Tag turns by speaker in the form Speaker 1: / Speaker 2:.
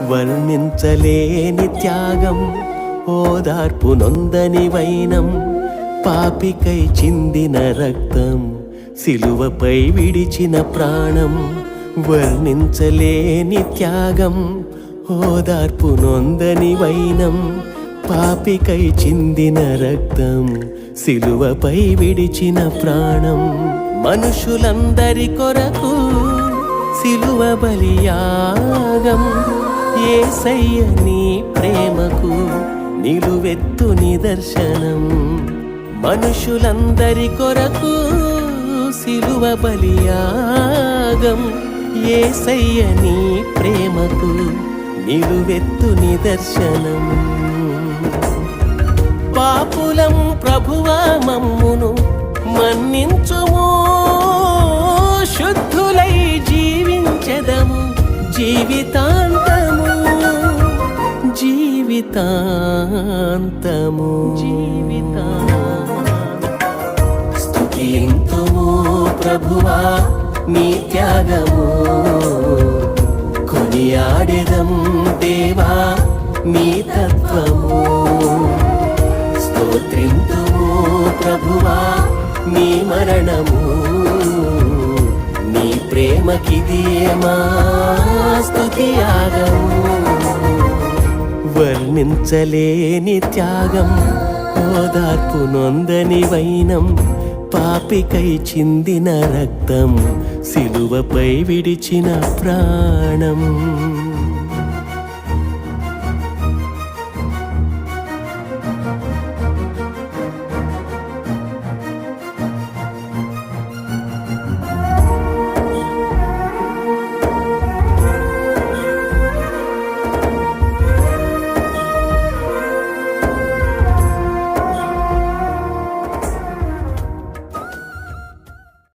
Speaker 1: వర్ణించలేని త్యాగం, ఓదార్పు నొందని వైనం, పాపికై చిందిన రక్తం, సిలువపై విడిచిన ప్రాణం. వర్ణించలేని త్యాగం, ఓదార్పు నొందని వైనం, పాపికై చిందిన రక్తం, సిలువపై విడిచిన ప్రాణం. మనుషులందరి కొరకు సిలువ బలియాగం, యేసయ్య నీ ప్రేమకు నిలువెత్తు నిదర్శనం. మనుషులందరి కొరకు సిలువ బలియాగం, యేసయ్య నీ ప్రేమకు నిలువెత్తు నిదర్శనం. పాపులం ప్రభువా మమ్మును మన్నించుము, శుద్ధులై జీవించెదము జీవితాంతము, జీవితాంతము. స్తుతింతుము ప్రభువా నీ త్యాగము, కొనియాడెదం దేవా నీ తత్వము. స్తోత్రింతుము ప్రభువా నీ మరణము, నీ ప్రేమకిదియే మా స్తుతి యాగము. వర్ణించలేని త్యాగం, ఓదార్పు నొందని వైనం, పాపికై చిందిన రక్తం, సిలువపై విడిచిన ప్రాణం.